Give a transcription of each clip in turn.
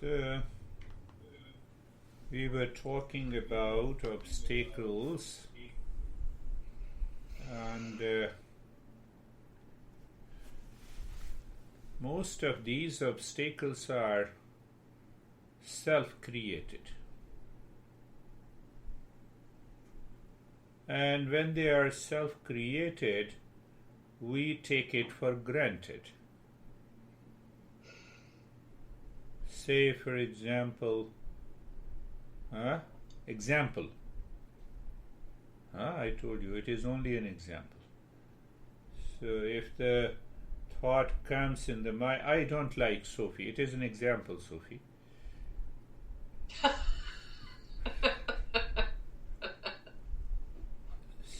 So, we were talking about obstacles, and most of these obstacles are self-created. And when they are self-created, we take it for granted. Say, for example, I told you it is only an example. So if the thought comes in the mind, I don't like Sophie. It is an example, Sophie.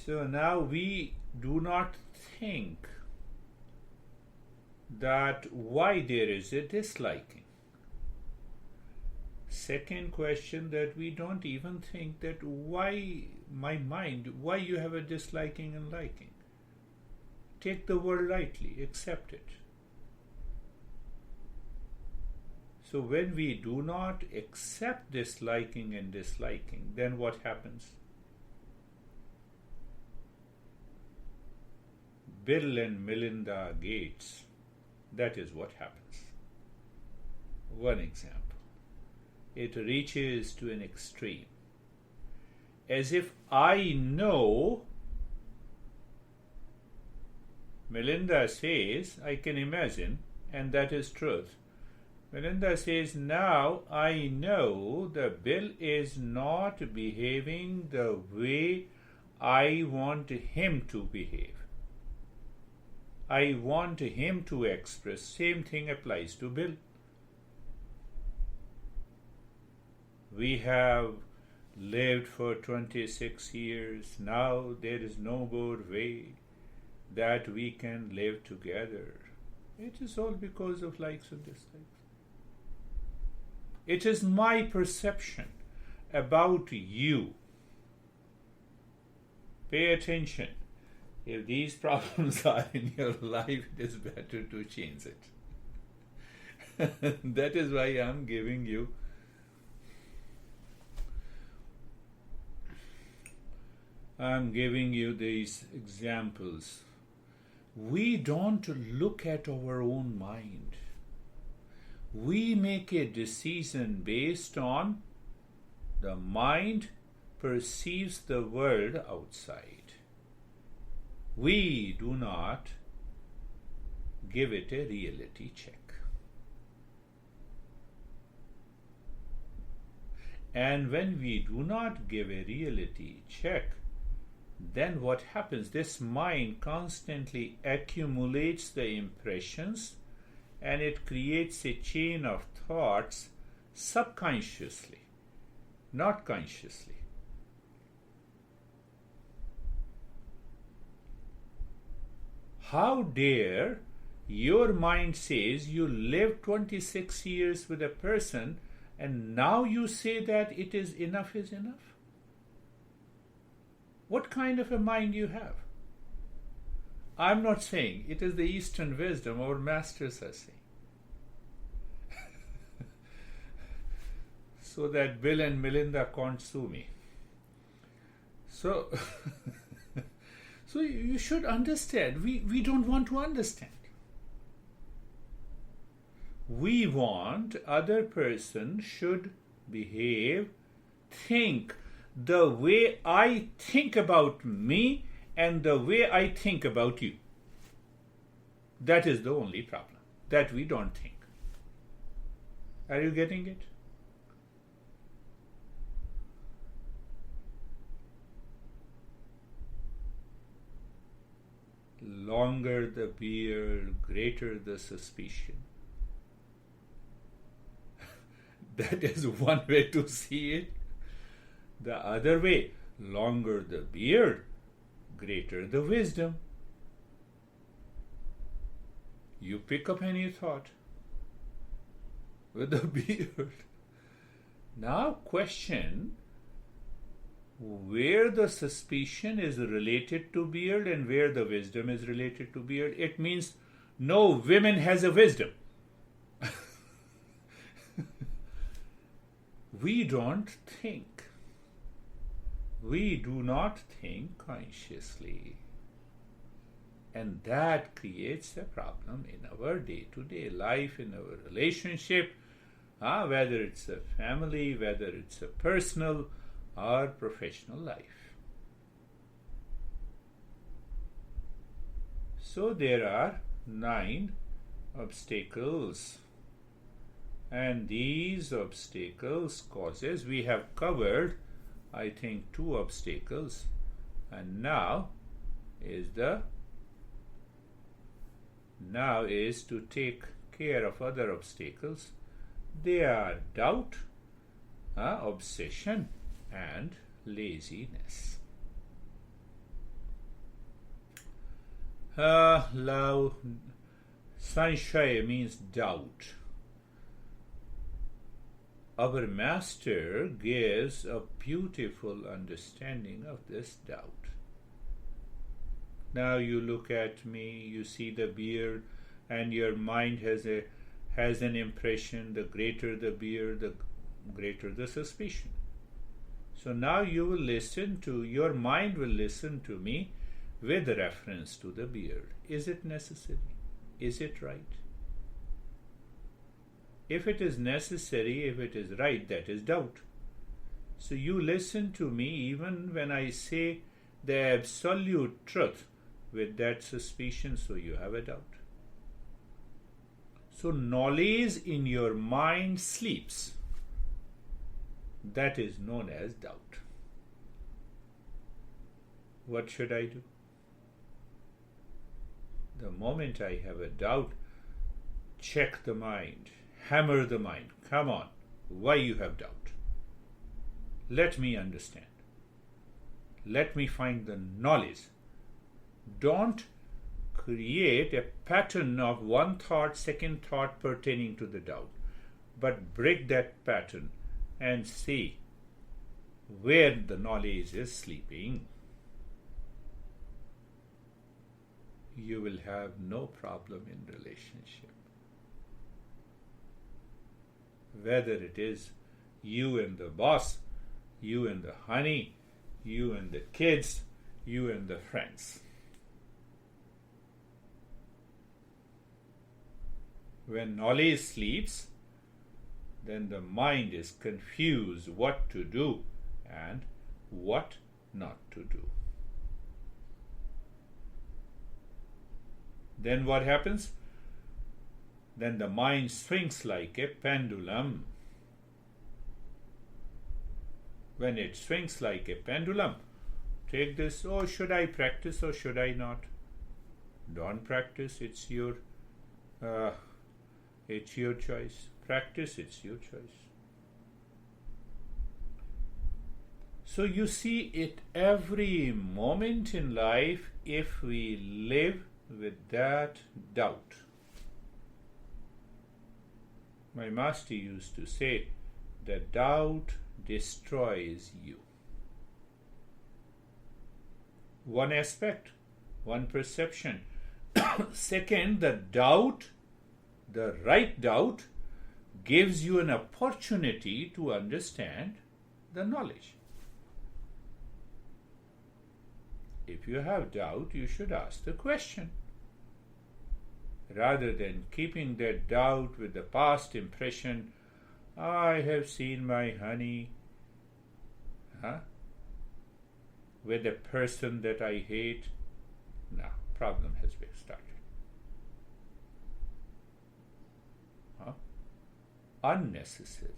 So now we do not think that why there is a disliking. Second question, that we don't even think that why you have a disliking and liking. Take the word lightly, accept it. So when we do not accept this liking and disliking, then what happens? Bill and Melinda Gates, that is what happens. One example. It reaches to an extreme. As if I know, Melinda says, I can imagine, and that is truth. Melinda says, now I know that Bill is not behaving the way I want him to behave. I want him to express. Same thing applies to Bill. We have lived for 26 years. Now there is no more way that we can live together. It is all because of likes and dislikes. It is my perception about you. Pay attention. If these problems are in your life, it is better to change it. That is why I am giving you these examples. We don't look at our own mind. We make a decision based on the mind perceives the world outside. We do not give it a reality check. And when we do not give a reality check, then what happens? This mind constantly accumulates the impressions and it creates a chain of thoughts subconsciously, not consciously. How dare your mind says you lived 26 years with a person and now you say that it is enough? What kind of a mind you have? I'm not saying, it is the Eastern wisdom our masters are saying. So that Bill and Melinda can't sue me. So you should understand, we don't want to understand. We want other person should behave, think the way I think about me and the way I think about you. That is the only problem, that we don't think. Are you getting it? Longer the beard, greater the suspicion. That is one way to see it. The other way, longer the beard, greater the wisdom. You pick up any thought with the beard. Now question where the suspicion is related to beard and where the wisdom is related to beard. It means no woman has a wisdom. we don't think. We do not think consciously. And that creates a problem in our day-to-day life, in our relationship, whether it's a family, whether it's a personal or professional life. So there are 9 obstacles. And these obstacles causes, we have covered, I think, 2 obstacles. And now is to take care of other obstacles. They are doubt, obsession, and laziness. Sanshaya means doubt. Our master gives a beautiful understanding of this doubt. Now you look at me, you see the beard, and your mind has an impression. The greater the beard, the greater the suspicion. So now your mind will listen to me with reference to the beard. Is it necessary? Is it right? If it is necessary, if it is right, that is doubt. So you listen to me even when I say the absolute truth with that suspicion, so you have a doubt. So knowledge in your mind sleeps. That is known as doubt. What should I do? The moment I have a doubt, check the mind. Hammer the mind. Come on. Why you have doubt? Let me understand. Let me find the knowledge. Don't create a pattern of one thought, second thought pertaining to the doubt, but break that pattern and see where the knowledge is sleeping. You will have no problem in relationship. Whether it is you and the boss, you and the honey, you and the kids, you and the friends. When knowledge sleeps, then the mind is confused what to do and what not to do. Then what happens? Then the mind swings like a pendulum. When it swings like a pendulum, take this, oh, should I practice or should I not? Don't practice, it's your choice. Practice, it's your choice. So you see, at every moment in life, if we live with that doubt. My master used to say that doubt destroys you. One aspect, one perception. Second, the doubt, the right doubt, gives you an opportunity to understand the knowledge. If you have doubt, you should ask the question. Rather than keeping that doubt with the past impression, I have seen my honey with a person that I hate. Now, problem has been started. Unnecessary.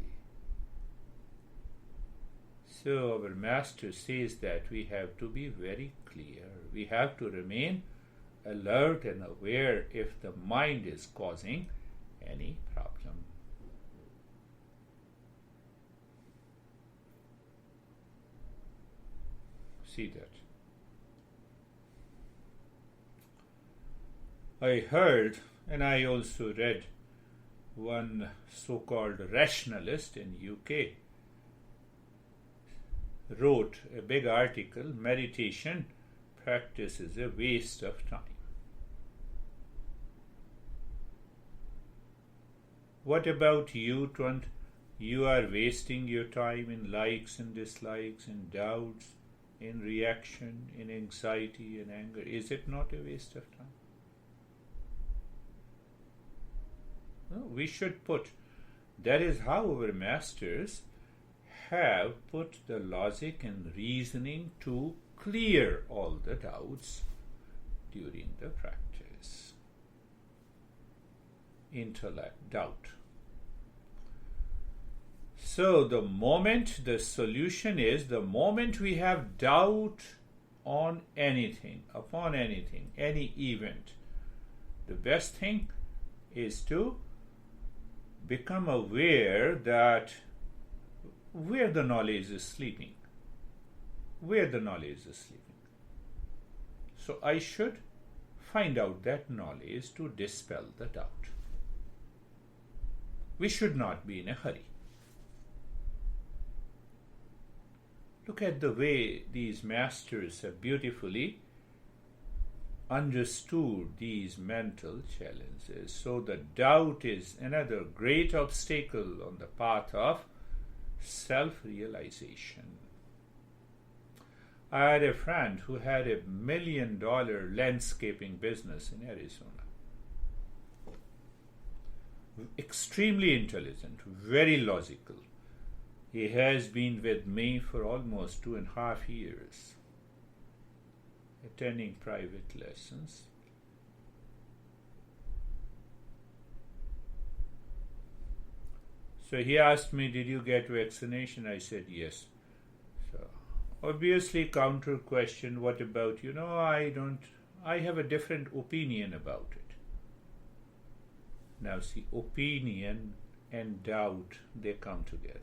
So our master says that we have to be very clear. We have to remain alert and aware if the mind is causing any problem. See that. I heard and I also read one so-called rationalist in UK wrote a big article, meditation practice is a waste of time. What about you You are wasting your time in likes and dislikes, in doubts, in reaction, in anxiety and anger. Is it not a waste of time? No, we should put, that is how our masters have put the logic and reasoning to clear all the doubts during the practice. Intellect, doubt. So the solution is the moment we have doubt on anything, upon anything, any event, the best thing is to become aware that where the knowledge is sleeping. Where the knowledge is sleeping. So I should find out that knowledge to dispel the doubt. We should not be in a hurry. Look at the way these masters have beautifully understood these mental challenges. So the doubt is another great obstacle on the path of self-realization. I had a friend who had $1 million landscaping business in Arizona. Extremely intelligent, very logical. He has been with me for almost 2.5 years, attending private lessons. So he asked me, did you get vaccination? I said, yes. So obviously counter question, what about, I have a different opinion about it. Now see, opinion and doubt, they come together.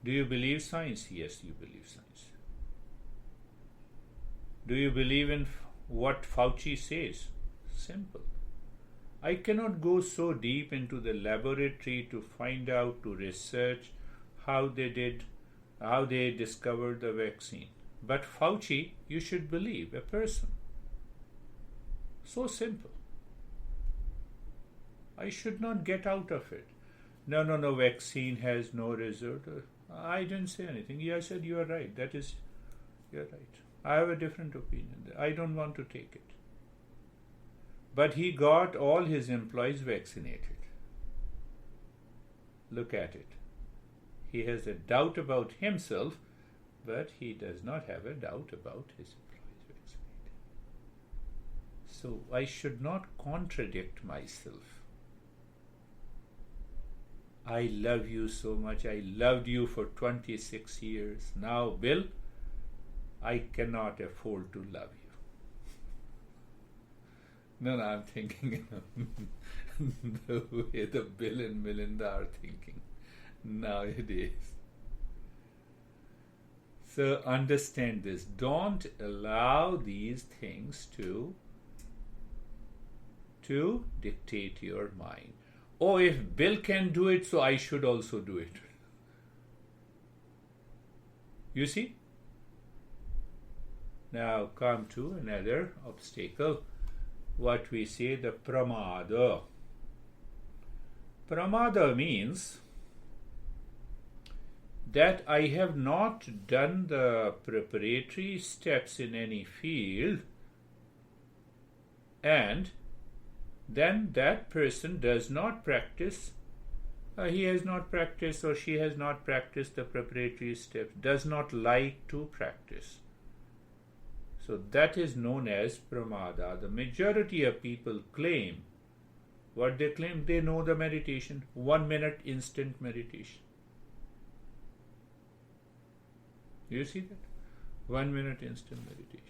Do you believe science? Yes, you believe science. Do you believe in what Fauci says? Simple. I cannot go so deep into the laboratory to find out, to research how they discovered the vaccine. But Fauci, you should believe, a person. So simple. I should not get out of it. No, vaccine has no result. I didn't say anything. I said, you are right. You're right. I have a different opinion. I don't want to take it. But he got all his employees vaccinated. Look at it. He has a doubt about himself, but he does not have a doubt about his employees vaccinated. So I should not contradict myself. I love you so much. I loved you for 26 years. Now, Bill, I cannot afford to love you. No, I'm thinking the way the Bill and Melinda are thinking nowadays. So understand this. Don't allow these things to dictate your mind. Oh, if Bill can do it, so I should also do it. You see? Now come to another obstacle. What we say, the pramada. Pramada means that I have not done the preparatory steps in any field, and then that person does not practice, he has not practiced or she has not practiced the preparatory steps, does not like to practice. So that is known as pramada. The majority of people claim, what they claim, they know the meditation, 1 minute instant meditation. You see that? 1 minute instant meditation.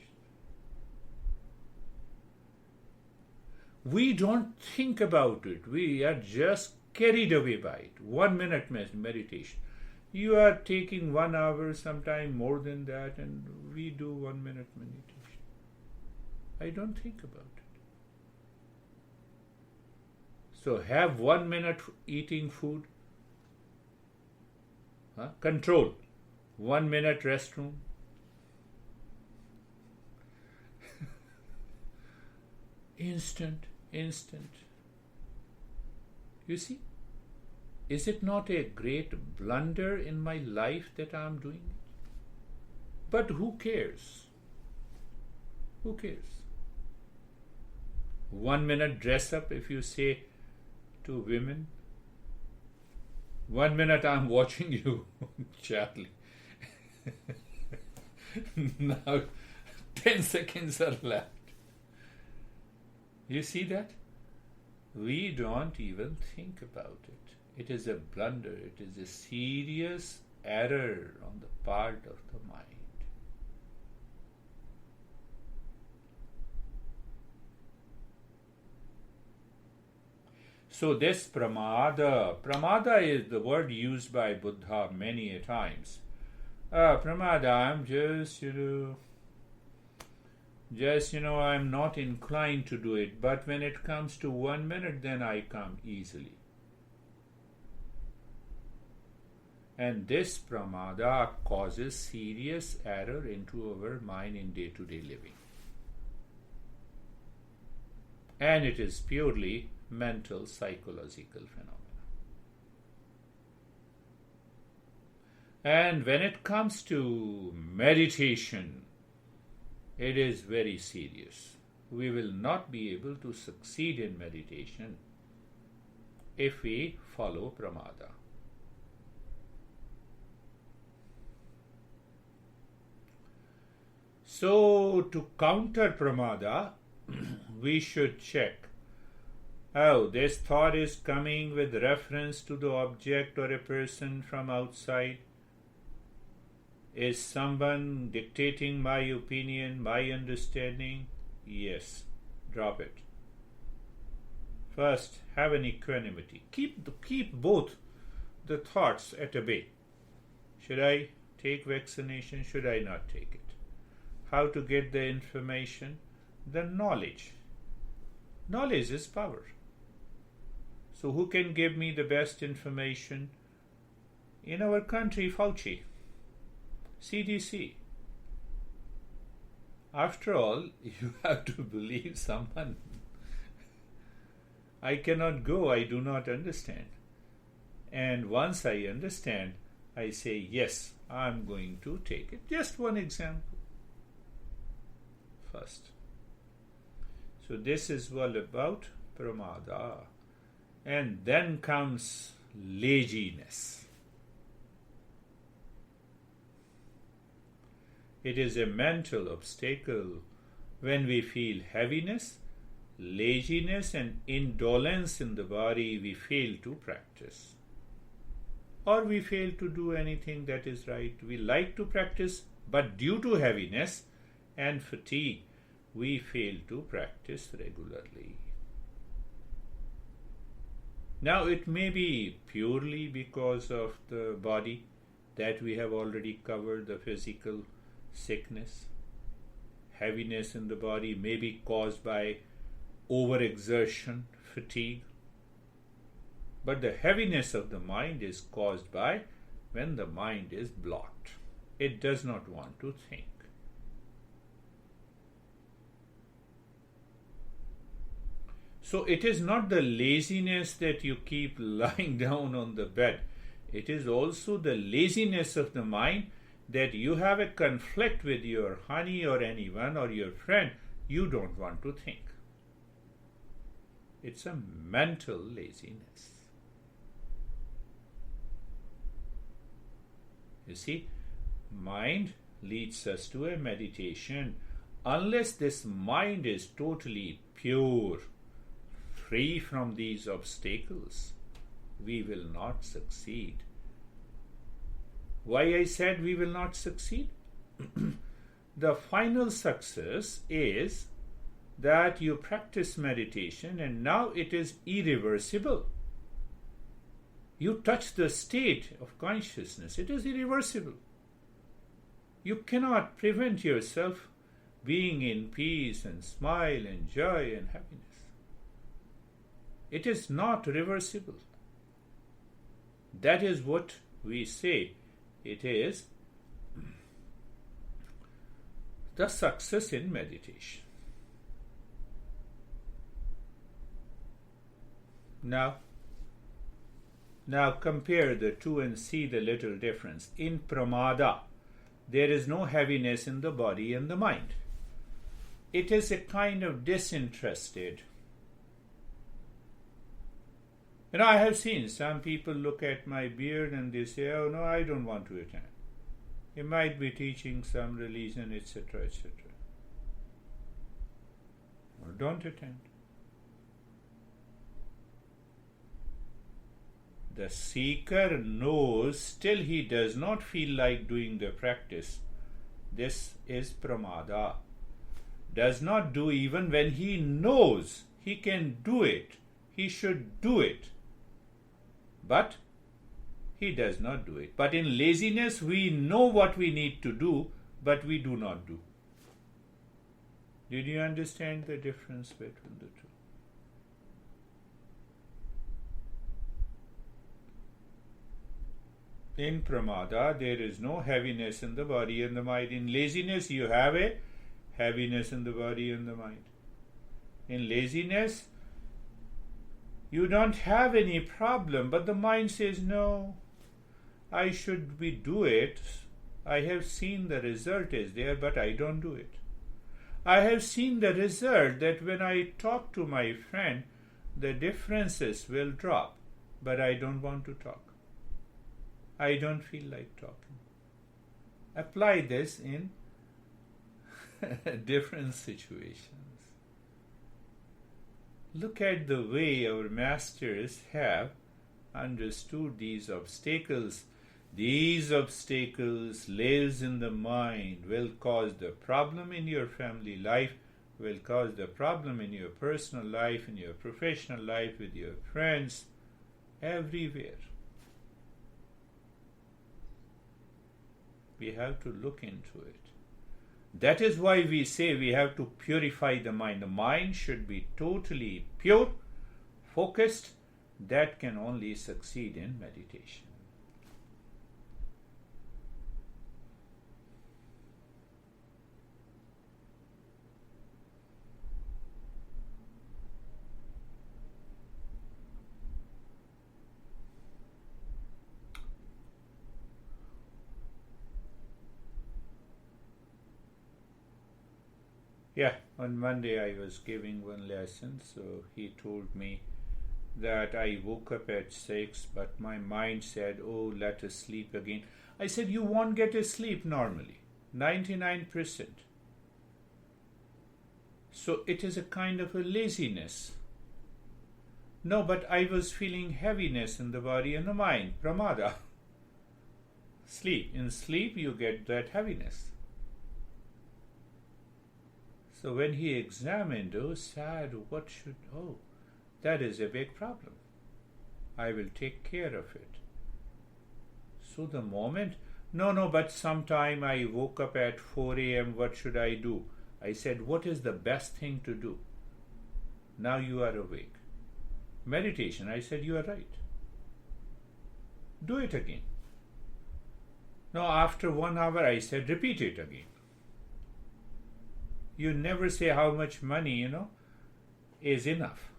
We don't think about it. We are just carried away by it. 1 minute meditation. You are taking 1 hour, sometime more than that, and we do 1 minute meditation. I don't think about it. So have 1 minute eating food. Control. 1 minute restroom. Instant. You see? Is it not a great blunder in my life that I am doing it? But who cares? Who cares? 1 minute dress up, if you say to women, 1 minute I'm watching you, Charlie. Now 10 seconds are left. You see that? We don't even think about it. It is a blunder. It is a serious error on the part of the mind. So this pramada is the word used by Buddha many a times. Pramada, I'm I'm not inclined to do it, but when it comes to 1 minute, then I come easily. And this pramada causes serious error into our mind in day-to-day living. And it is purely mental, psychological phenomena. And when it comes to meditation, it is very serious. We will not be able to succeed in meditation if we follow pramada. So, to counter pramada, we should check. Oh, this thought is coming with reference to the object or a person from outside. Is someone dictating my opinion, my understanding? Yes, drop it. First, have an equanimity. Keep both the thoughts at bay. Should I take vaccination? Should I not take it? How to get the information? The knowledge. Knowledge is power. So who can give me the best information? In our country, Fauci, CDC. After all, you have to believe someone. I cannot go, I do not understand. And once I understand, I say, yes, I'm going to take it. Just one example. First. So this is all about pramada. And then comes laziness. It is a mental obstacle when we feel heaviness, laziness, and indolence in the body. We fail to practice, or we fail to do anything that is right. We like to practice, but due to heaviness and fatigue, we fail to practice regularly. Now, it may be purely because of the body that we have already covered, the physical sickness. Heaviness in the body may be caused by overexertion, fatigue. But the heaviness of the mind is caused by when the mind is blocked. It does not want to think. So it is not the laziness that you keep lying down on the bed. It is also the laziness of the mind that you have a conflict with your honey or anyone or your friend. You don't want to think. It's a mental laziness. You see, mind leads us to a meditation. Unless this mind is totally pure, free from these obstacles, we will not succeed. Why I said we will not succeed? The final success is that you practice meditation and now it is irreversible. You touch the state of consciousness, it is irreversible. You cannot prevent yourself being in peace and smile and joy and happiness. It is not reversible. That is what we say. It is the success in meditation. Now, Now compare the two and see the little difference. In pramada, there is no heaviness in the body and the mind. It is a kind of disinterested. I have seen some people look at my beard and they say, oh no, I don't want to attend. He might be teaching some religion, etc., etc. Or don't attend. The seeker knows, still he does not feel like doing the practice. This is pramada. Does not do even when he knows he can do it. He should do it. But he does not do it. But in laziness, we know what we need to do, but we do not do. Did you understand the difference between the two? In pramada, there is no heaviness in the body and the mind. In laziness, you have a heaviness in the body and the mind. In laziness, you don't have any problem, but the mind says, no, I should do it. I have seen the result is there, but I don't do it. I have seen the result that when I talk to my friend, the differences will drop, but I don't want to talk. I don't feel like talking. Apply this in different situations. Look at the way our masters have understood these obstacles. These obstacles lives in the mind, will cause the problem in your family life, will cause the problem in your personal life, in your professional life, with your friends, everywhere. We have to look into it. That is why we say we have to purify the mind. The mind should be totally pure, focused. That can only succeed in meditation. Yeah, on Monday I was giving one lesson, so he told me that I woke up at 6, but my mind said, oh, let us sleep again. I said, you won't get a sleep normally, 99%. So it is a kind of a laziness. No, but I was feeling heaviness in the body and the mind, pramada. Sleep. In sleep you get that heaviness. So when he examined, that is a big problem. I will take care of it. So the moment, no, but sometime I woke up at 4 a.m., what should I do? I said, what is the best thing to do? Now you are awake. Meditation, I said, you are right. Do it again. No, after 1 hour, I said, repeat it again. You never say how much money, is enough.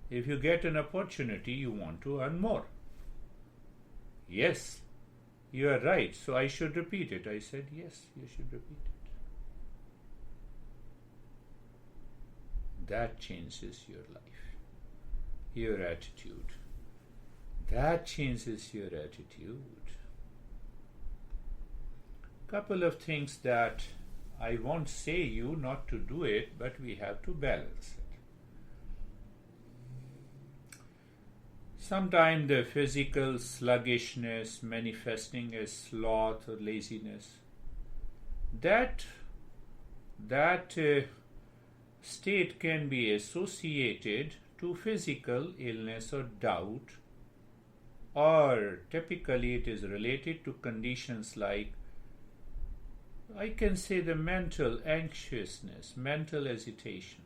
If you get an opportunity, you want to earn more. Yes, you are right. So I should repeat it. I said, yes, you should repeat it. That changes your life, your attitude. That changes your attitude. Couple of things that I won't say you not to do it, but we have to balance it. Sometimes the physical sluggishness manifesting as sloth or laziness, that state can be associated to physical illness or doubt, or typically it is related to conditions like, I can say, the mental anxiousness, mental agitation.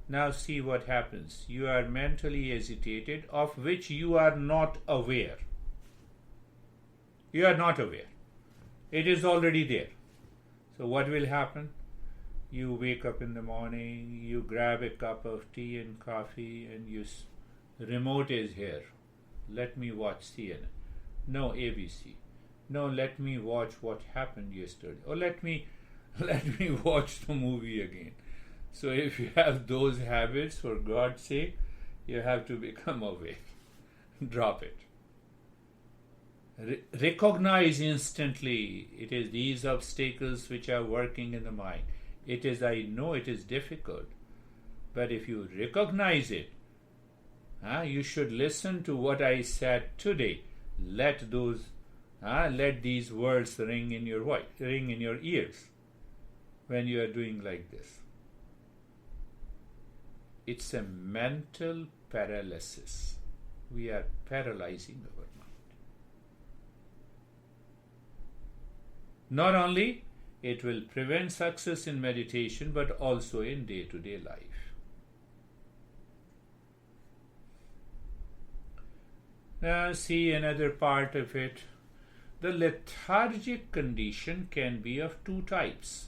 Now see what happens. You are mentally agitated, of which you are not aware. You are not aware. It is already there. So what will happen? You wake up in the morning, you grab a cup of tea and coffee, and you Remote is here. Let me watch CNN. No, ABC. No, let me watch what happened yesterday. Or let me watch the movie again. So if you have those habits, for God's sake, you have to become awake. Drop it. Recognize instantly it is these obstacles which are working in the mind. I know it is difficult, but if you recognize it, you should listen to what I said today. Let these words ring in your voice, ring in your ears when you are doing like this. It's a mental paralysis. We are paralyzing our mind. Not only it will prevent success in meditation, but also in day-to-day life. Now see another part of it. The lethargic condition can be of two types.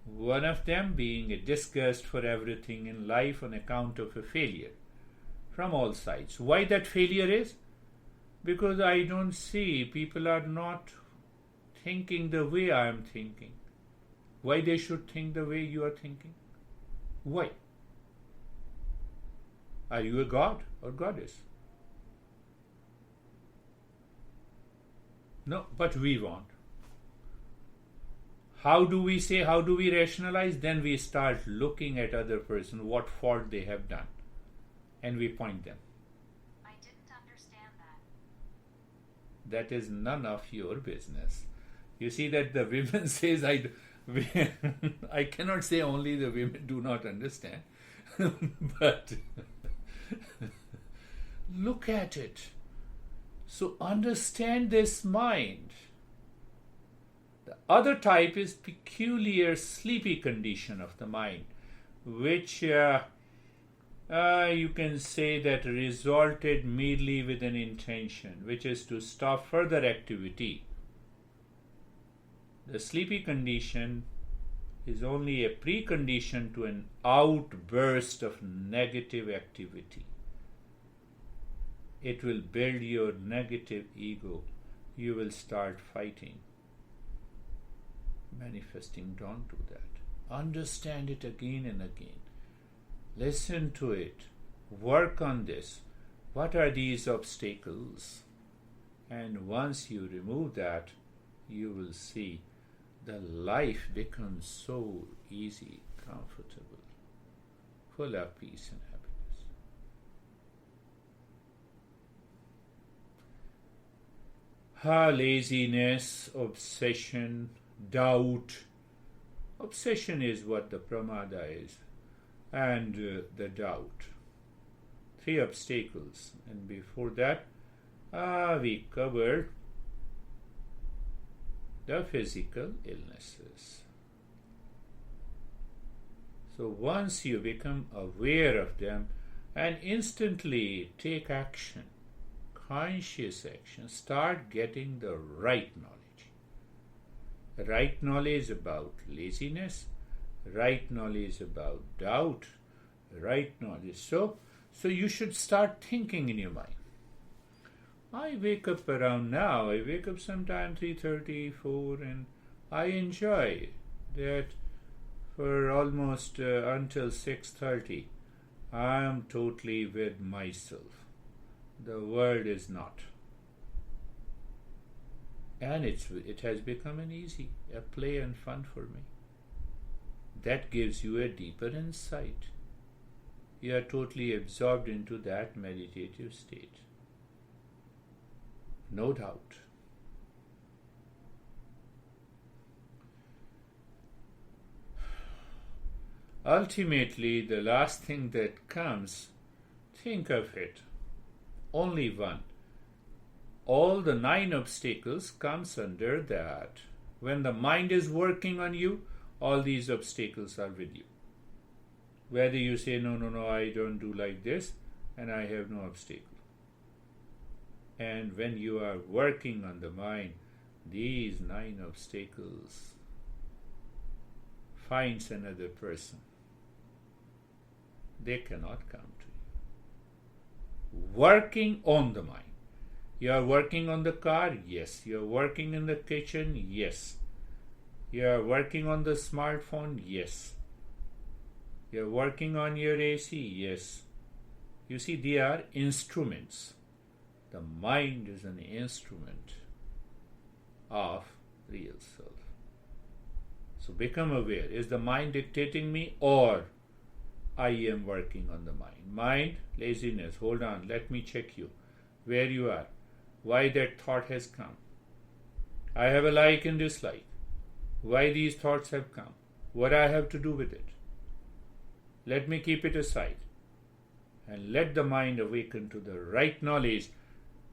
One of them being a disgust for everything in life on account of a failure from all sides. Why that failure is? Because I don't see people are not thinking the way I am thinking. Why they should think the way you are thinking? Why? Are you a god or goddess? No, but we want. How do we say, how do we rationalize? Then we start looking at other person, what fault they have done, and we point them. I didn't understand that. That is none of your business. You see that the women says, I cannot say only the women do not understand, but look at it. So understand this mind. The other type is peculiar sleepy condition of the mind, which you can say that resulted merely with an intention, which is to stop further activity. The sleepy condition is only a precondition to an outburst of negative activity. It will build your negative ego. You will start fighting. Manifesting, don't do that. Understand it again and again. Listen to it. Work on this. What are these obstacles? And once you remove that, you will see the life becomes so easy, comfortable, full of peace and happiness. Laziness, obsession, doubt. Obsession is what the pramada is, and the doubt. Three obstacles. And before that, we covered the physical illnesses. So once you become aware of them and instantly take action, conscious action, start getting the right knowledge. Right knowledge about laziness, right knowledge about doubt, right knowledge. So you should start thinking in your mind. I wake up around now. I wake up sometime 3:30, 4, and I enjoy that for almost until 6:30. I am totally with myself. The world is not. And it has become an easy, a play and fun for me. That gives you a deeper insight. You are totally absorbed into that meditative state. No doubt. Ultimately, the last thing that comes, think of it, only one. All the 9 obstacles comes under that. When the mind is working on you, all these obstacles are with you. Whether you say, no, I don't do like this, and I have no obstacle. And when you are working on the mind, these 9 obstacles finds another person. They cannot come to you. working on the mind. You are working on the car? Yes. You are working in the kitchen? Yes. You are working on the smartphone? Yes. You are working on your AC? Yes. You see, they are instruments. The mind is an instrument of real self. So become aware. Is the mind dictating me, or I am working on the mind? Mind, laziness. Hold on, let me check you. Where you are. Why that thought has come. I have a like and dislike. Why these thoughts have come. What I have to do with it. Let me keep it aside. And let the mind awaken to the right knowledge.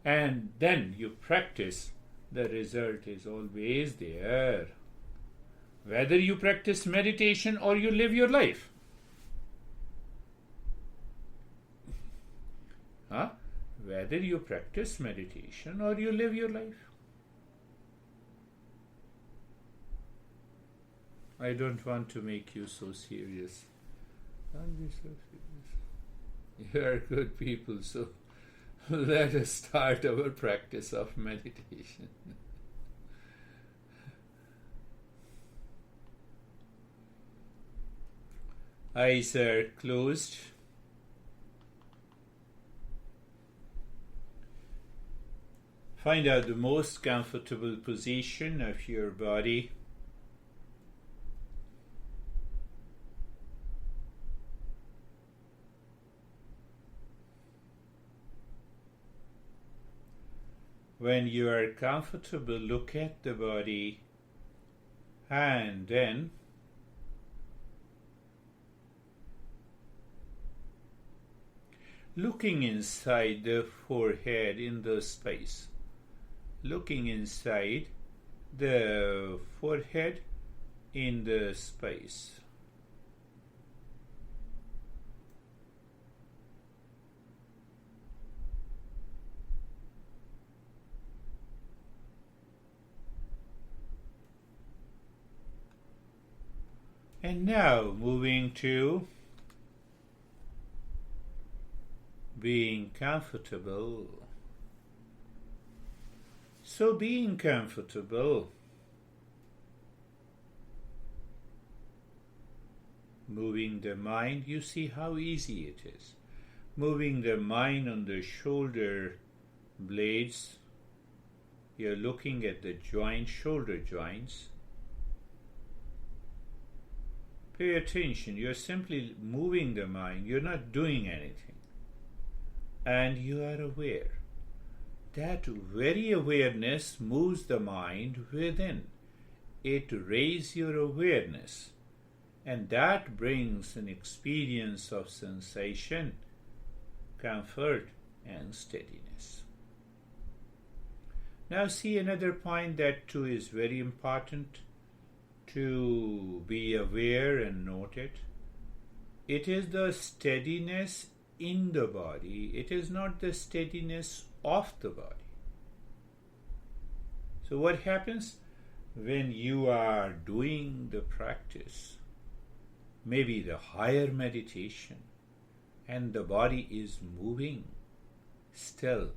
And then you practice. The result is always there. Whether you practice meditation or you live your life. Whether you practice meditation or you live your life. I don't want to make you so serious. Don't be so serious. You are good people, so let us start our practice of meditation. Eyes are closed. Find out the most comfortable position of your body. When you are comfortable, look at the body and then looking inside the forehead in the space. Looking inside the forehead in the space. And now moving to being comfortable. So being comfortable, moving the mind, you see how easy it is. Moving the mind on the shoulder blades, you're looking at the joint, shoulder joints. Pay attention, you're simply moving the mind, you're not doing anything. And you are aware. That very awareness moves the mind within. It raises your awareness, and that brings an experience of sensation, comfort, and steadiness. Now see another point that too is very important to be aware and note it. It is the steadiness in the body. It is not the steadiness of the body. So what happens when you are doing the practice, maybe the higher meditation, and the body is moving, still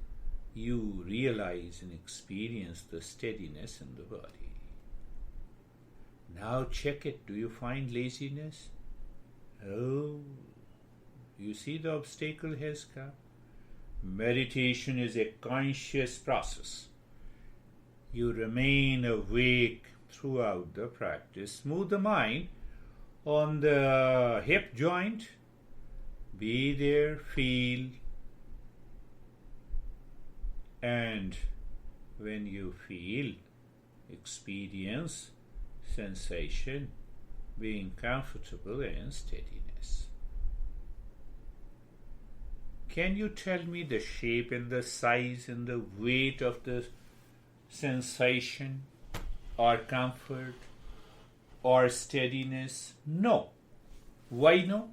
you realize and experience the steadiness in the body. Now check it. Do you find laziness? Oh, you see the obstacle has come. Meditation is a conscious process. You remain awake throughout the practice. Smooth the mind on the hip joint. Be there, feel. And when you feel, experience sensation, being comfortable and steadiness. Can you tell me the shape and the size and the weight of the sensation or comfort or steadiness? No. Why no?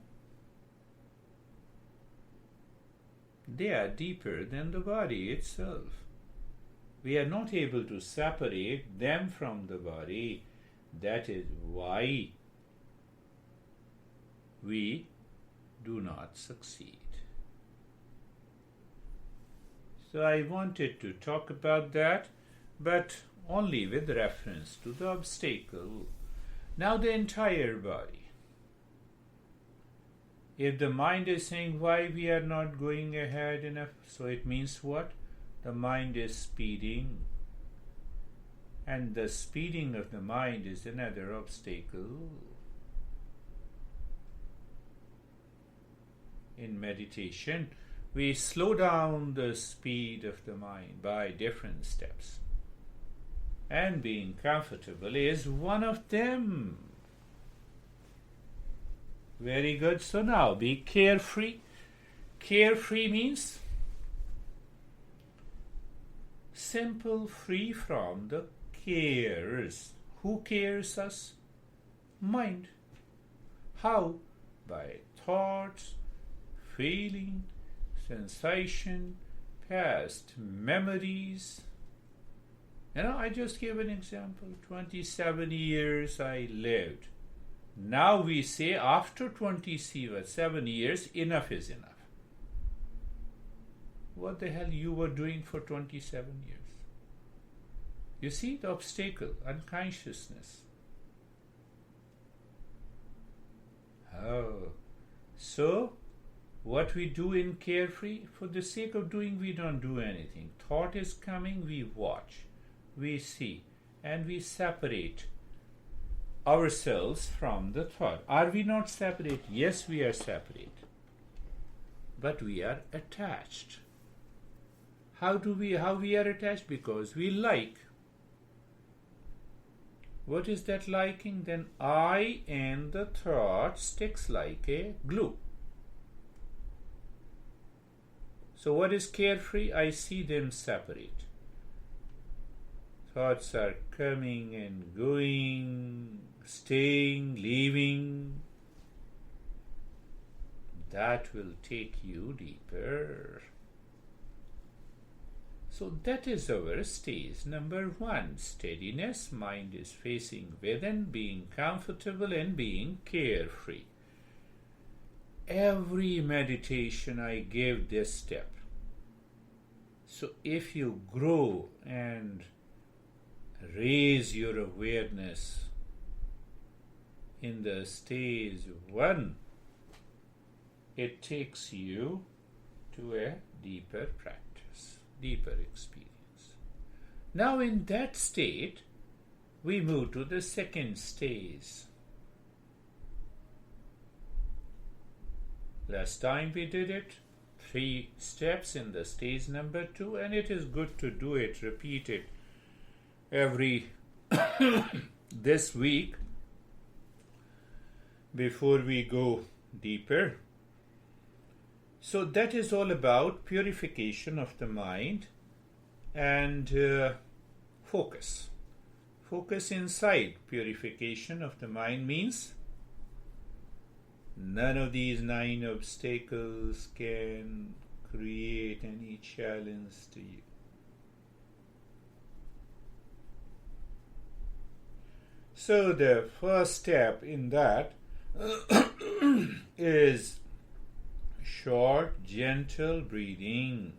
They are deeper than the body itself. We are not able to separate them from the body. That is why we do not succeed. So I wanted to talk about that, but only with reference to the obstacle. Now the entire body. If the mind is saying why we are not going ahead enough, so it means what? The mind is speeding. And the speeding of the mind is another obstacle. In meditation, we slow down the speed of the mind by different steps. And being comfortable is one of them. Very good. So now be carefree. Carefree means simple, free from the cares. Who cares us? Mind. How? By thoughts, feeling, sensation, past memories. I just gave an example. 27 years I lived. Now we say after 27 years, enough is enough. What the hell you were doing for 27 years? You see the obstacle, unconsciousness. Oh, so what we do in carefree, for the sake of doing, we don't do anything. Thought is coming, we watch, we see, and we separate ourselves from the thought. Are we not separate? Yes, we are separate. But we are attached. How we are attached? Because we like. What is that liking? Then I and the thought sticks like a glue. So what is carefree? I see them separate. Thoughts are coming and going, staying, leaving. That will take you deeper. So that is our stage number 1. Steadiness, mind is facing within, being comfortable and being carefree. Every meditation I give this step. So if you grow and raise your awareness in the stage 1, it takes you to a deeper practice, deeper experience. Now in that state, we move to the second stage. Last time we did it, 3 steps in the stage number 2, and it is good to do it, repeat it every this week before we go deeper. So that is all about purification of the mind and focus. Focus inside. Purification of the mind means none of these 9 obstacles can create any challenge to you. So the first step in that is short, gentle breathing.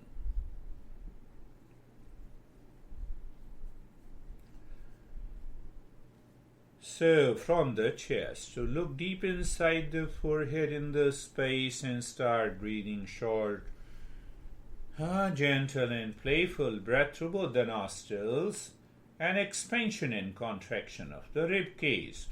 So from the chest, so look deep inside the forehead in the space and start breathing short, gentle and playful breath through both the nostrils, and expansion and contraction of the rib cage.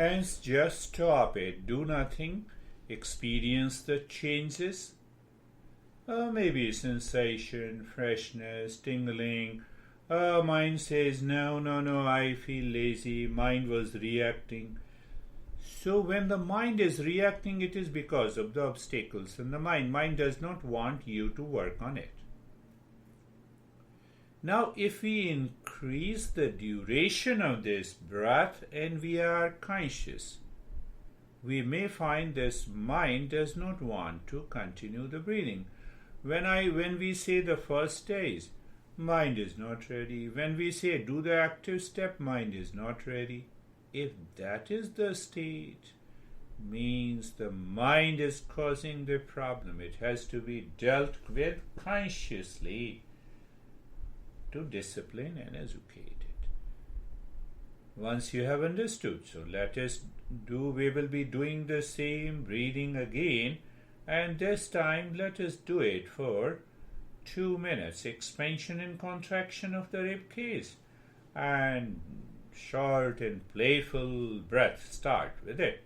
And just stop it. Do nothing. Experience the changes. Maybe sensation, freshness, tingling. Mind says, no, I feel lazy. Mind was reacting. So when the mind is reacting, it is because of the obstacles in the mind. Mind does not want you to work on it. Now, if we increase the duration of this breath and we are conscious, we may find this mind does not want to continue the breathing. When we say the first days, mind is not ready. When we say do the active step, mind is not ready. If that is the state, means the mind is causing the problem. It has to be dealt with consciously to discipline and educate it. Once you have understood, so we will be doing the same breathing again, and this time let us do it for 2 minutes. Expansion and contraction of the rib cage, and short and playful breath. Start with it.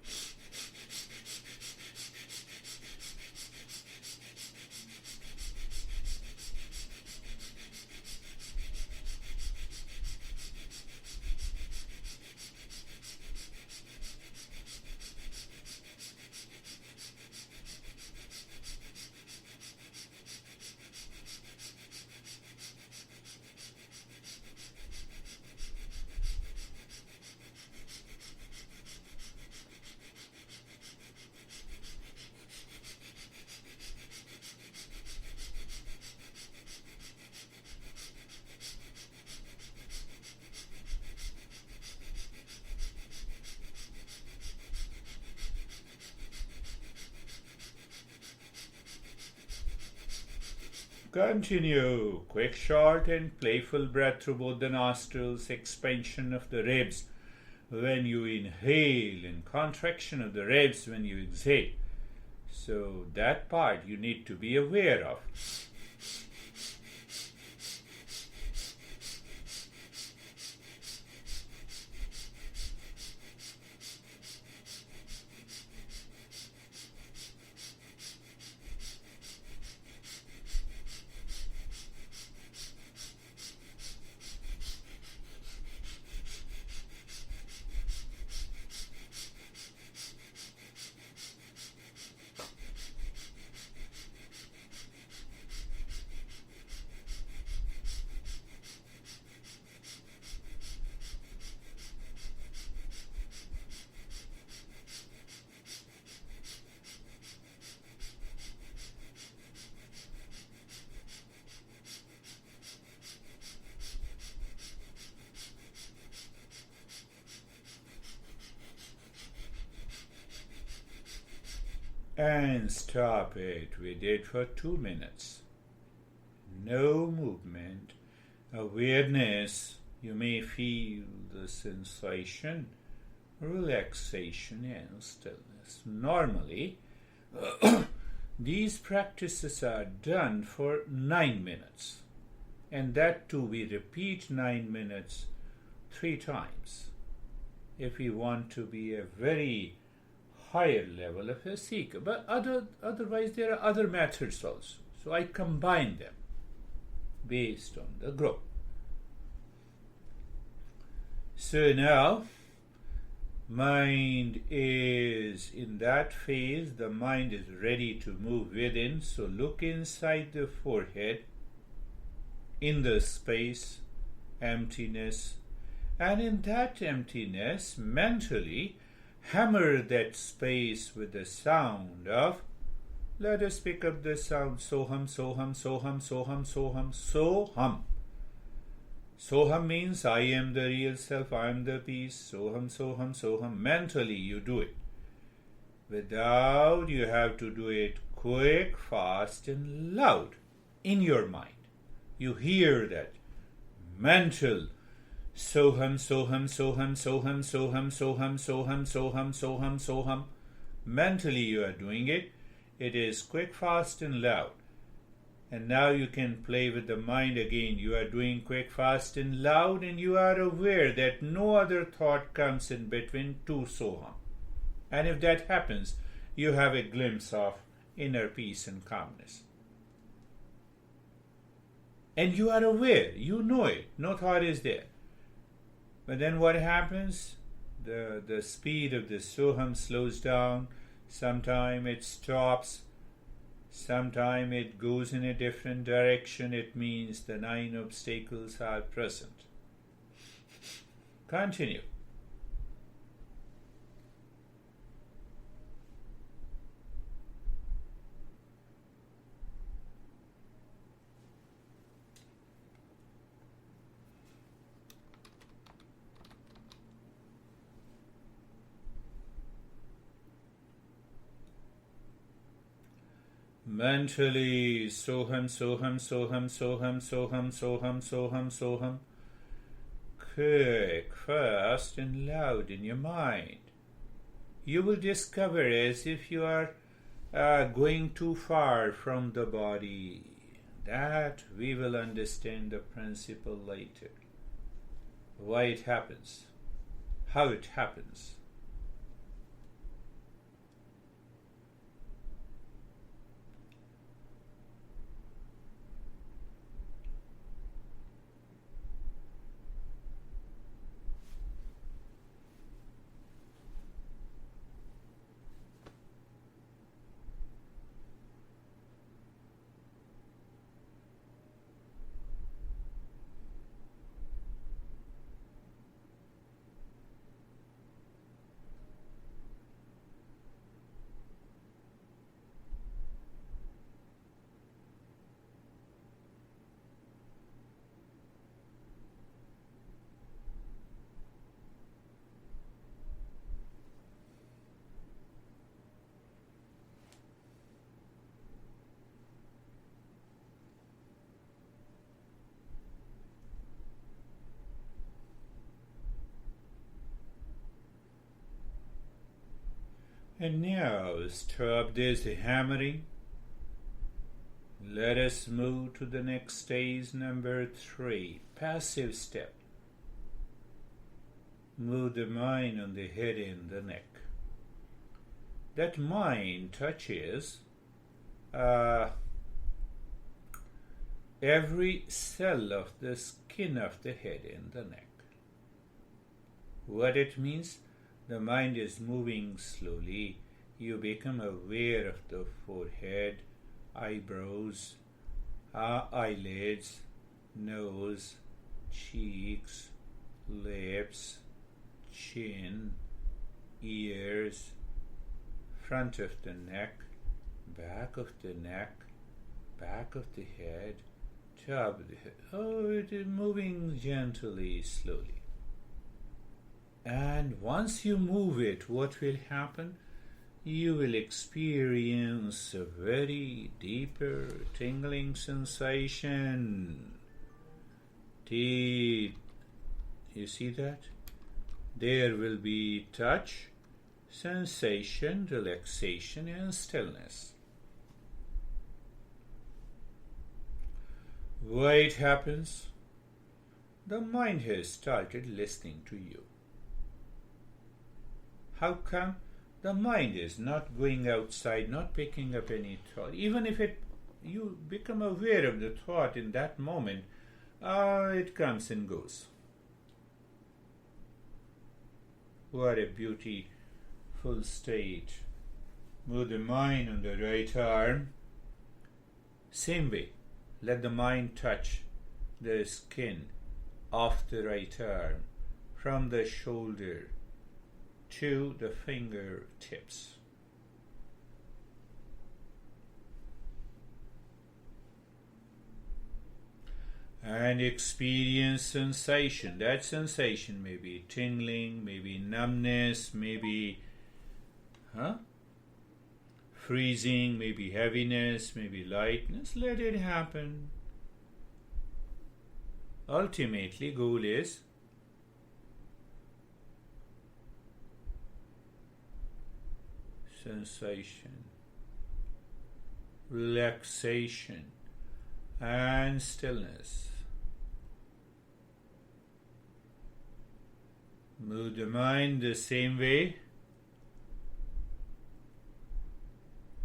Continue. Quick, short, and playful breath through both the nostrils, expansion of the ribs when you inhale, and contraction of the ribs when you exhale. So that part you need to be aware of. And stop it. We did for 2 minutes. No movement. Awareness. You may feel the sensation, relaxation, and stillness. Normally, these practices are done for 9 minutes. And that too, we repeat 9 minutes 3 times. If we want to be a very higher level of a seeker. But otherwise there are other methods also. So I combine them based on the group. So now, mind is in that phase, the mind is ready to move within. So look inside the forehead, in the space, emptiness, and in that emptiness, mentally, hammer that space with the sound of, let us pick up the sound, soham, soham, soham, soham, soham, soham. Soham means I am the real self, I am the peace, soham, soham, soham. Mentally you do it. Without, you have to do it quick, fast, and loud in your mind. You hear that mental soham, soham, soham, soham, soham, soham, soham, soham, soham, soham. Mentally you are doing it. It is quick, fast, and loud. And now you can play with the mind again. You are doing quick, fast, and loud, and you are aware that no other thought comes in between two soham. And if that happens, you have a glimpse of inner peace and calmness. And you are aware, you know it, no thought is there. But then what happens? The speed of the soham slows down. Sometime it stops. Sometime it goes in a different direction. It means the 9 obstacles are present. Continue. Mentally, soham, soham, soham, soham, soham, soham, soham, soham. Quick, fast, and loud in your mind. You will discover as if you are going too far from the body. That we will understand the principle later. Why it happens, how it happens. And now stop this hammering. Let us move to the next stage, number 3, passive step. Move the mind on the head and the neck. That mind touches every cell of the skin of the head and the neck. What it means? The mind is moving slowly. You become aware of the forehead, eyebrows, eyelids, nose, cheeks, lips, chin, ears, front of the neck, back of the neck, back of the head, top of the head. Oh, it is moving gently, slowly. And once you move it, what will happen? You will experience a very deeper tingling sensation. You see that? There will be touch, sensation, relaxation, and stillness. Why it happens? The mind has started listening to you. How come? The mind is not going outside, not picking up any thought. Even if you become aware of the thought in that moment, it comes and goes. What a beautiful state. Move the mind on the right arm. Same way, let the mind touch the skin of the right arm from the shoulder to the fingertips. And experience sensation. That sensation may be tingling, maybe numbness, maybe freezing, maybe heaviness, maybe lightness. Let it happen. Ultimately, goal is sensation, relaxation, and stillness. Move the mind the same way.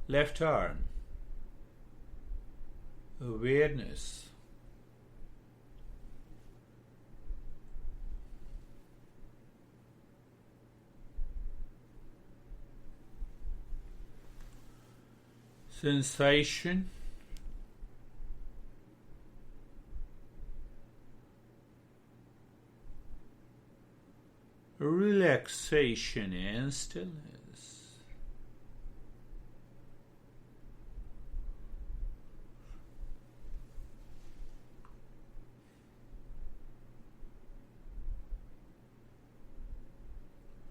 Left arm, awareness. Sensation. Relaxation and stillness.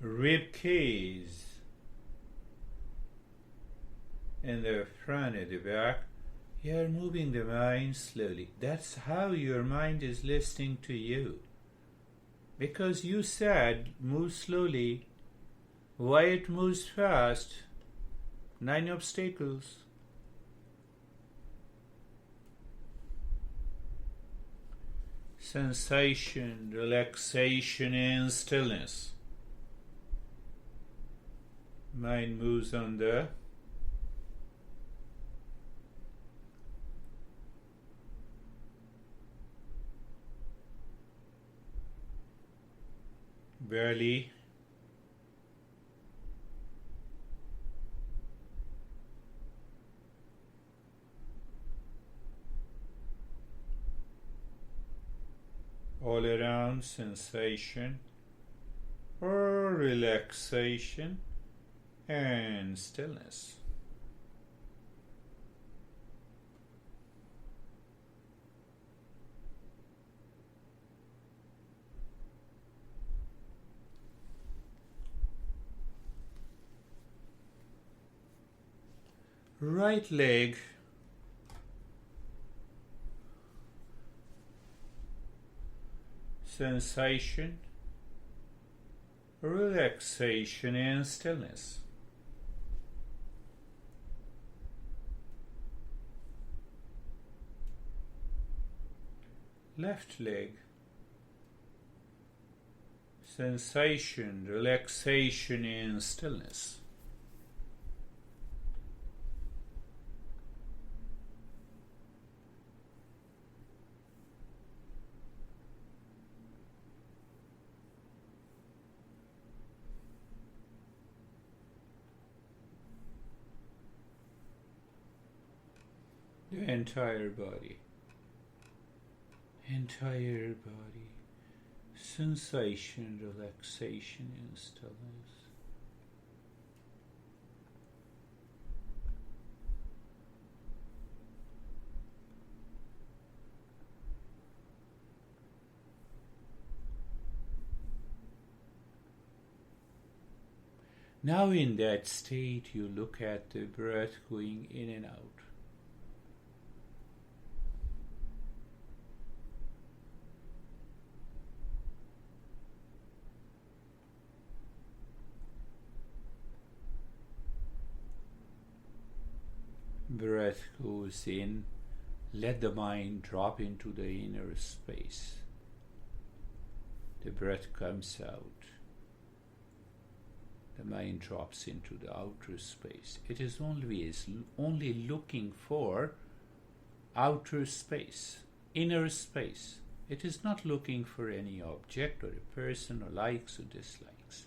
Rib cage in the front and the back. You are moving the mind slowly. That's how your mind is listening to you. Because you said, move slowly. Why it moves fast? 9 obstacles. Sensation, relaxation and stillness. Mind moves on the belly, all around sensation or relaxation and stillness. Right leg, sensation, relaxation and stillness. Left leg, sensation, relaxation and stillness. The entire body, sensation, relaxation and stillness. Now in that state you look at the breath going in and out. Breath goes in, let the mind drop into the inner space. The breath comes out. The mind drops into the outer space. It is only looking for outer space, inner space. It is not looking for any object or a person or likes or dislikes.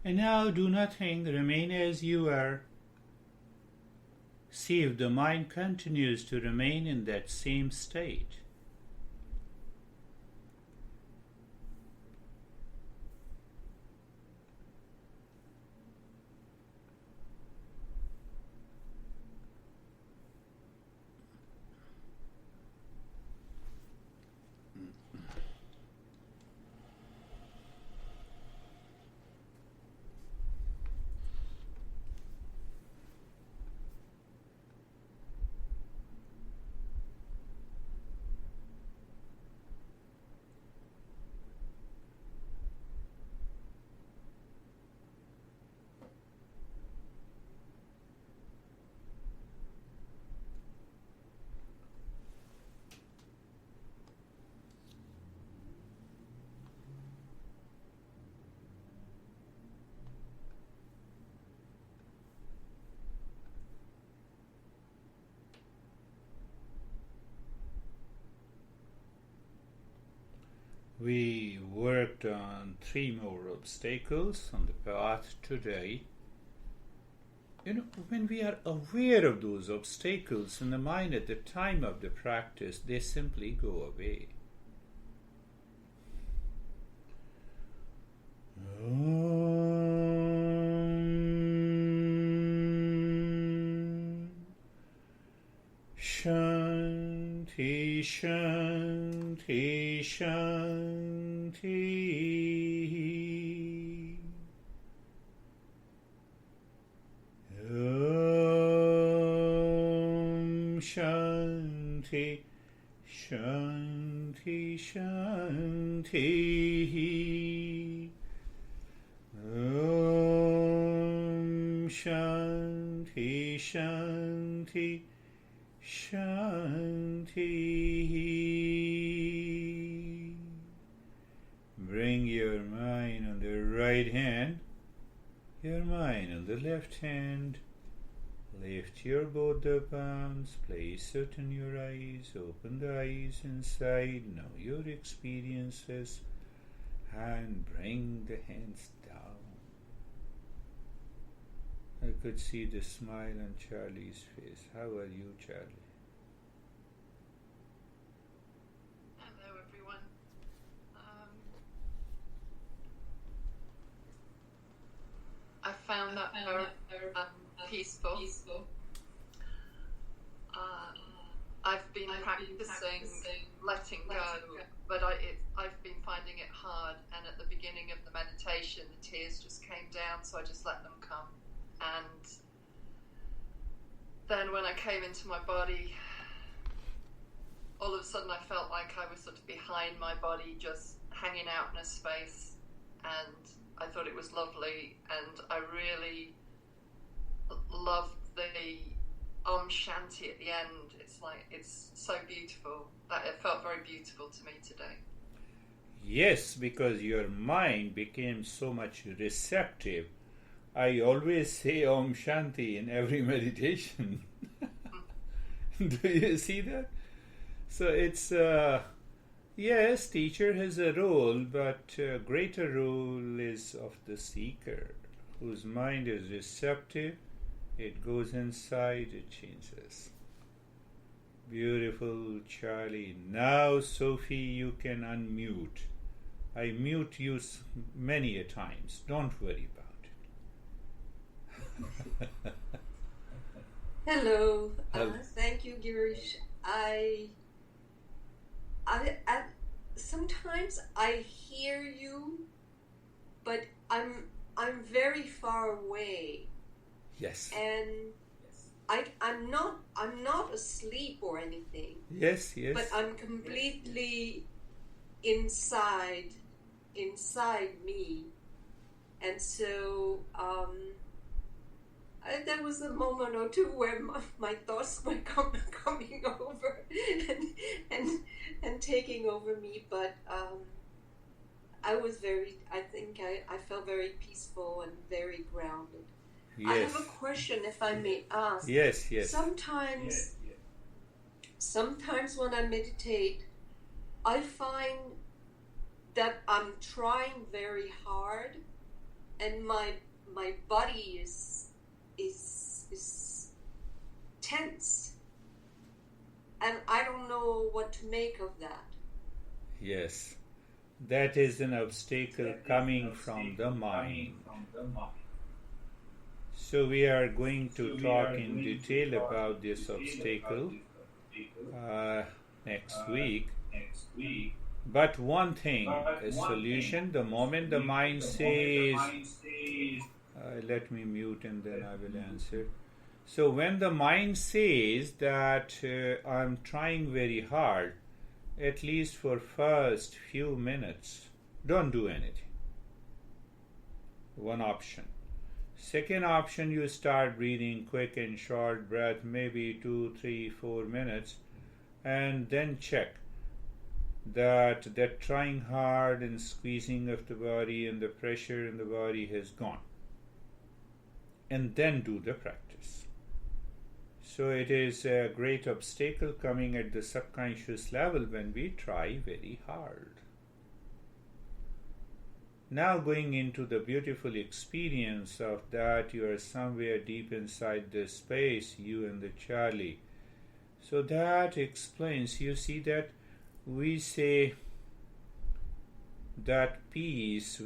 And now do nothing, remain as you are. See if the mind continues to remain in that same state. We worked on 3 more obstacles on the path today. When we are aware of those obstacles in the mind at the time of the practice, they simply go away. Shanti, Shanti, Shanti. Om Shanti, Shanti, Shanti. Om Shanti, Shanti, Shanti. Bring your mind on the right hand, your mind on the left hand. Lift your both the palms, place it in your eyes, open the eyes inside, know your experiences, and bring the hands down. I could see the smile on Charlie's face. How are you, Charlie? Hello, everyone. I found that very peaceful. I've been practicing letting go, but I've been finding it hard. And at the beginning of the meditation, the tears just came down, so I just let them come. And then when I came into my body, all of a sudden I felt like I was sort of behind my body, just hanging out in a space, and I thought it was lovely, and I really loved the Om Shanti at the end. It's so beautiful. That it felt very beautiful to me today. Yes, because your mind became so much receptive. I always say Om Shanti in every meditation. Do you see that? So it's, yes, teacher has a role, but greater role is of the seeker, whose mind is receptive. It goes inside, it changes. Beautiful, Charlie. Now, Sophie, you can unmute. I mute you many a times. Don't worry about it. Hello. Thank you, Girish. I sometimes I hear you, but I'm very far away. Yes. And I'm not asleep or anything. Yes, yes. But I'm completely inside me, and so there was a moment or two where my thoughts were coming over and taking over me, but I felt very peaceful and very grounded. Yes. I have a question, if I may ask. Yes, yes. Sometimes when I meditate, I find that I'm trying very hard and my body is tense, and I don't know what to make of that. Yes, that is an obstacle coming from the mind. So we are going to talk in detail about this obstacle next week. But one thing, a solution, the moment the mind says, let me mute and then I will answer. So when the mind says that I'm trying very hard, at least for first few minutes, don't do anything. One option. Second option, you start breathing quick and short breath, maybe 2, 3, 4 minutes, and then check that trying hard and squeezing of the body and the pressure in the body has gone. And then do the practice. So it is a great obstacle coming at the subconscious level when we try very hard. Now going into the beautiful experience of that you are somewhere deep inside this space, you and the Charlie. So that explains, you see that we say that peace,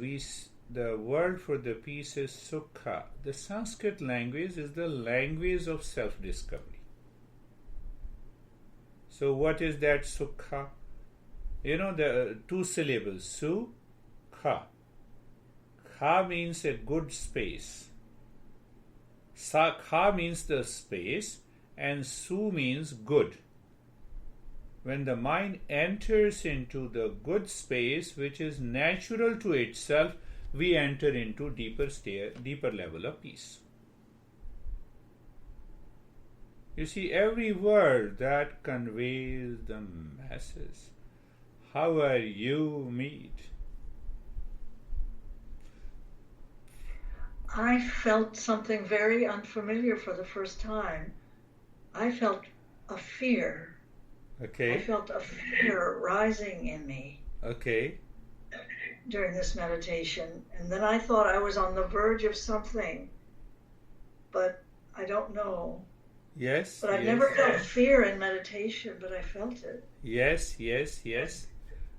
the word for the peace is sukha. The Sanskrit language is the language of self-discovery. So what is that sukha? You know, the 2 syllables, su-kha. Kha means a good space. Kha means the space, and su means good. When the mind enters into the good space, which is natural to itself, we enter into deeper level of peace. You see, every word that conveys the masses. How are you, Meet? I felt something very unfamiliar for the first time. I felt a fear. Okay. I felt a fear rising in me. Okay. During this meditation. And then I thought I was on the verge of something. But I don't know. Yes. But I've never felt fear in meditation, but I felt it. Yes.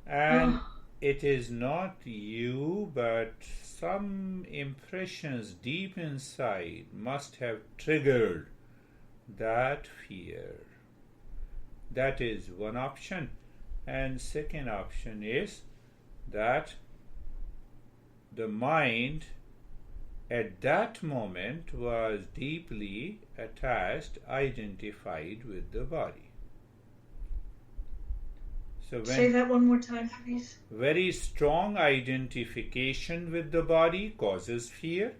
And it is not you, but some impressions deep inside must have triggered that fear. That is one option. And second option is that the mind at that moment was deeply attached, identified with the body. So say that one more time, please. Very strong identification with the body causes fear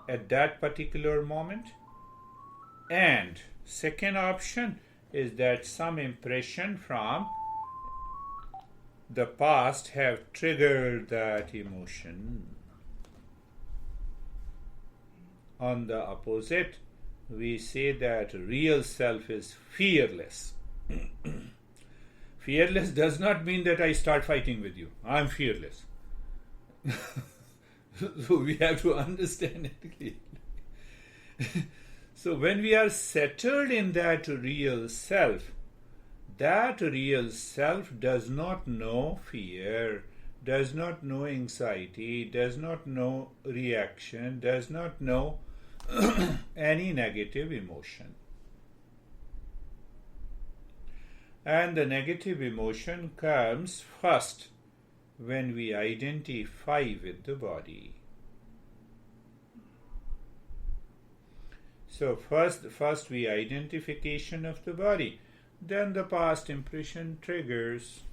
at that particular moment. And second option is that some impression from the past have triggered that emotion. On the opposite, we say that real self is fearless. Fearless does not mean that I start fighting with you. I'm fearless. So we have to understand it clearly. So when we are settled in that real self does not know fear, does not know anxiety, does not know reaction, does not know any negative emotion. And the negative emotion comes first when we identify with the body. So first we identification of the body, then the past impression triggers.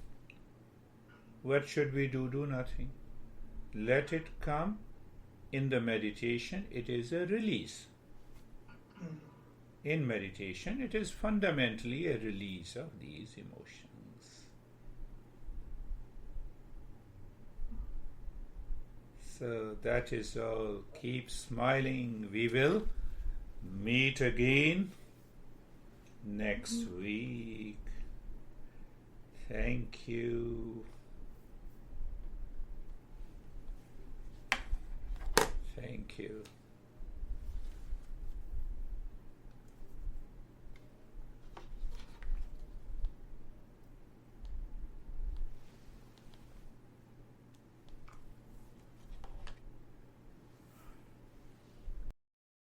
What should we do? Do nothing. Let it come. In the meditation, it is a release. In meditation, it is fundamentally a release of these emotions. So that is all. Keep smiling. We will meet again next week. Thank you. you.